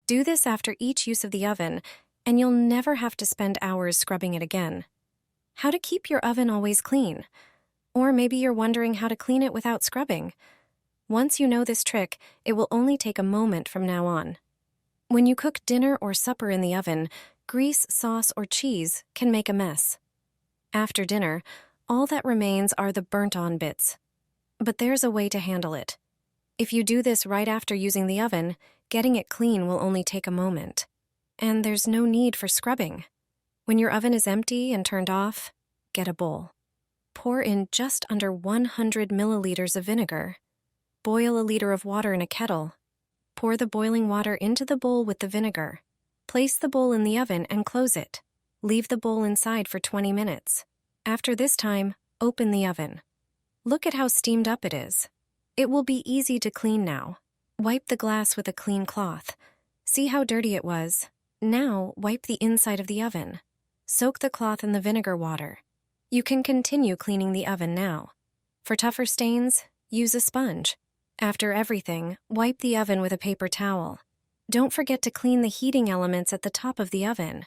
Do this after each use of the oven, and you'll never have to spend hours scrubbing it again. How to keep your oven always clean? Or maybe you're wondering how to clean it without scrubbing. Once you know this trick, it will only take a moment from now on. When you cook dinner or supper in the oven, grease, sauce, or cheese can make a mess. After dinner, all that remains are the burnt-on bits. But there's a way to handle it. If you do this right after using the oven, getting it clean will only take a moment. And there's no need for scrubbing. When your oven is empty and turned off, get a bowl. Pour in just under 100 milliliters of vinegar. Boil a liter of water in a kettle. Pour the boiling water into the bowl with the vinegar. Place the bowl in the oven and close it. Leave the bowl inside for 20 minutes. After this time, open the oven. Look at how steamed up it is. It will be easy to clean now. Wipe the glass with a clean cloth. See how dirty it was. Now, wipe the inside of the oven. Soak the cloth in the vinegar water. You can continue cleaning the oven now. For tougher stains, use a sponge. After everything, wipe the oven with a paper towel. Don't forget to clean the heating elements at the top of the oven.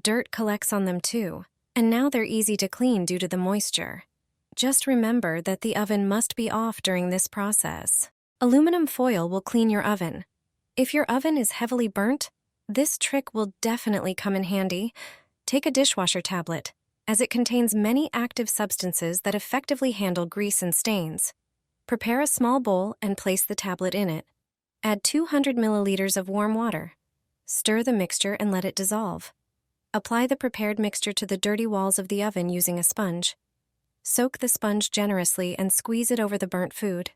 Dirt collects on them too, and now they're easy to clean due to the moisture. Just remember that the oven must be off during this process. Aluminum foil will clean your oven. If your oven is heavily burnt, this trick will definitely come in handy. Take a dishwasher tablet, as it contains many active substances that effectively handle grease and stains. Prepare a small bowl and place the tablet in it. Add 200 milliliters of warm water. Stir the mixture and let it dissolve. Apply the prepared mixture to the dirty walls of the oven using a sponge. Soak the sponge generously and squeeze it over the burnt food.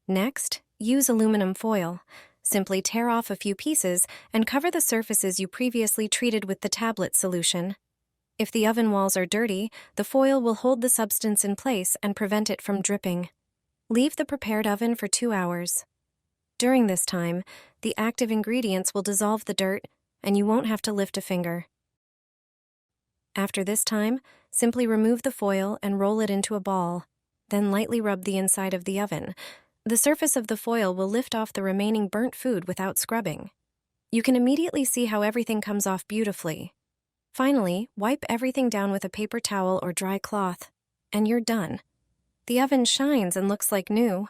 Next, use aluminum foil. Simply tear off a few pieces and cover the surfaces you previously treated with the tablet solution. If the oven walls are dirty, the foil will hold the substance in place and prevent it from dripping. Leave the prepared oven for 2 hours. During this time, the active ingredients will dissolve the dirt, and you won't have to lift a finger. After this time, simply remove the foil and roll it into a ball. Then lightly rub the inside of the oven. The surface of the foil will lift off the remaining burnt food without scrubbing. You can immediately see how everything comes off beautifully. Finally, wipe everything down with a paper towel or dry cloth, and you're done. The oven shines and looks like new.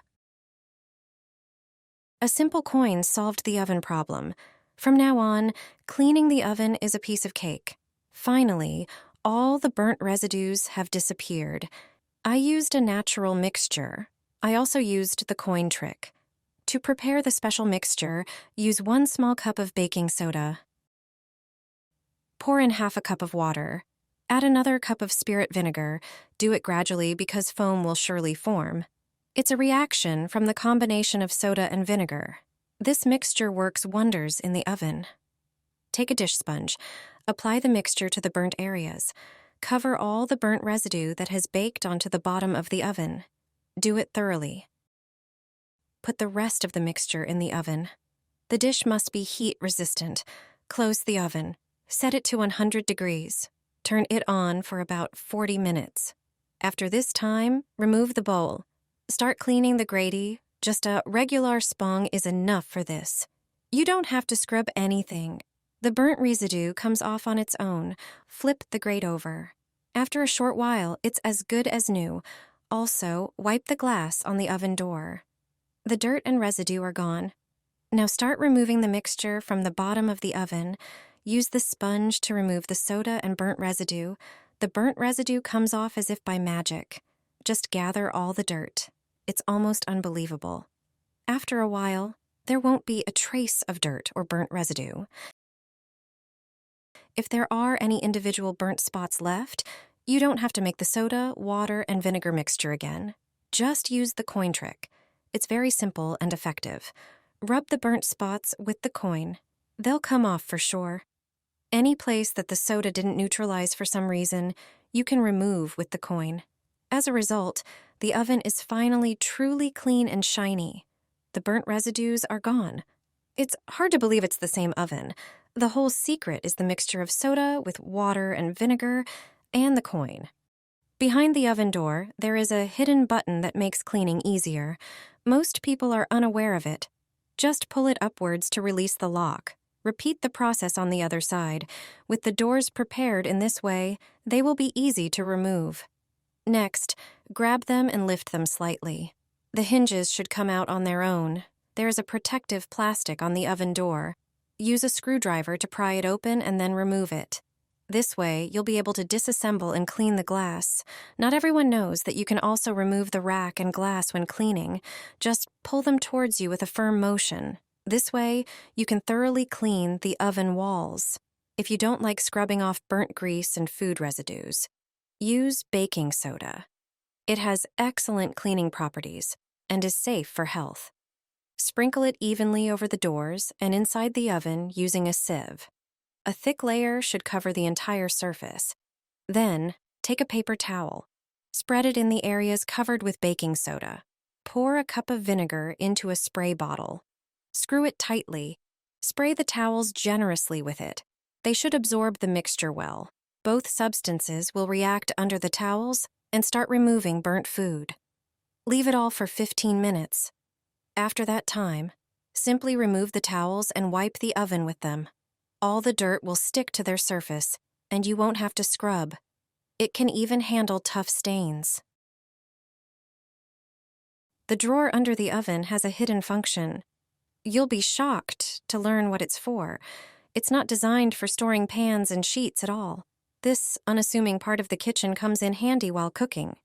A simple coin solved the oven problem. From now on, cleaning the oven is a piece of cake. Finally, all the burnt residues have disappeared. I used a natural mixture. I also used the coin trick. To prepare the special mixture, use 1 small cup of baking soda. Pour in half a cup of water. Add another cup of spirit vinegar. Do it gradually because foam will surely form. It's a reaction from the combination of soda and vinegar. This mixture works wonders in the oven. Take a dish sponge. Apply the mixture to the burnt areas. Cover all the burnt residue that has baked onto the bottom of the oven. Do it thoroughly. Put the rest of the mixture in the oven. The dish must be heat resistant. Close the oven. Set it to 100 degrees. Turn it on for about 40 minutes. After this time, remove the bowl. Start cleaning the grate. Just a regular spong is enough for this. You don't have to scrub anything. The burnt residue comes off on its own. Flip the grate over. After a short while, it's as good as new. Also, wipe the glass on the oven door. The dirt and residue are gone. Now start removing the mixture from the bottom of the oven. Use the sponge to remove the soda and burnt residue. The burnt residue comes off as if by magic. Just gather all the dirt. It's almost unbelievable. After a while, there won't be a trace of dirt or burnt residue. If there are any individual burnt spots left, you don't have to make the soda, water, and vinegar mixture again. Just use the coin trick. It's very simple and effective. Rub the burnt spots with the coin. They'll come off for sure. Any place that the soda didn't neutralize for some reason, you can remove with the coin. As a result, the oven is finally truly clean and shiny. The burnt residues are gone. It's hard to believe it's the same oven. The whole secret is the mixture of soda with water and vinegar and the coin. Behind the oven door, there is a hidden button that makes cleaning easier. Most people are unaware of it. Just pull it upwards to release the lock. Repeat the process on the other side. With the doors prepared in this way, they will be easy to remove. Next, grab them and lift them slightly. The hinges should come out on their own. There is a protective plastic on the oven door. Use a screwdriver to pry it open and then remove it. This way, you'll be able to disassemble and clean the glass. Not everyone knows that you can also remove the rack and glass when cleaning. Just pull them towards you with a firm motion. This way, you can thoroughly clean the oven walls. If you don't like scrubbing off burnt grease and food residues, use baking soda. It has excellent cleaning properties and is safe for health. Sprinkle it evenly over the doors and inside the oven using a sieve. A thick layer should cover the entire surface. Then, take a paper towel. Spread it in the areas covered with baking soda. Pour a cup of vinegar into a spray bottle. Screw it tightly. Spray the towels generously with it. They should absorb the mixture well. Both substances will react under the towels and start removing burnt food. Leave it all for 15 minutes. After that time, simply remove the towels and wipe the oven with them. All the dirt will stick to their surface, and you won't have to scrub. It can even handle tough stains. The drawer under the oven has a hidden function. You'll be shocked to learn what it's for. It's not designed for storing pans and sheets at all. This unassuming part of the kitchen comes in handy while cooking.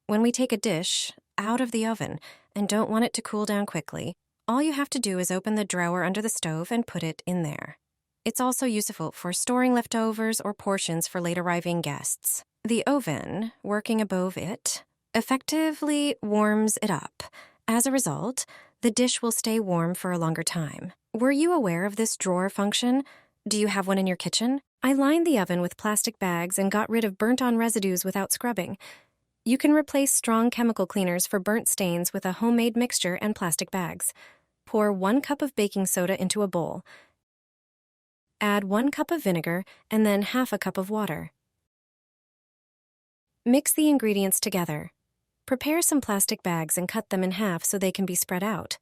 When we take a dish out of the oven and don't want it to cool down quickly, all you have to do is open the drawer under the stove and put it in there. It's also useful for storing leftovers or portions for late arriving guests. The oven, working above it, effectively warms it up. As a result, the dish will stay warm for a longer time. Were you aware of this drawer function? Do you have one in your kitchen? I lined the oven with plastic bags and got rid of burnt-on residues without scrubbing. You can replace strong chemical cleaners for burnt stains with a homemade mixture and plastic bags. Pour 1 cup of baking soda into a bowl. Add 1 cup of vinegar and then half a cup of water. Mix the ingredients together. Prepare some plastic bags and cut them in half so they can be spread out.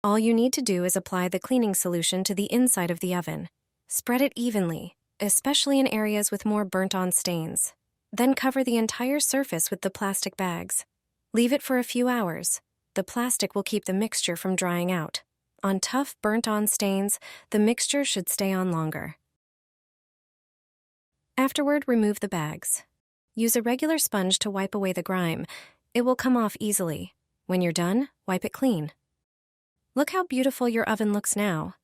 All you need to do is apply the cleaning solution to the inside of the oven. Spread it evenly, especially in areas with more burnt-on stains. Then cover the entire surface with the plastic bags. Leave it for a few hours. The plastic will keep the mixture from drying out. On tough, burnt-on stains, the mixture should stay on longer. Afterward, remove the bags. Use a regular sponge to wipe away the grime. It will come off easily. When you're done, wipe it clean. Look how beautiful your oven looks now.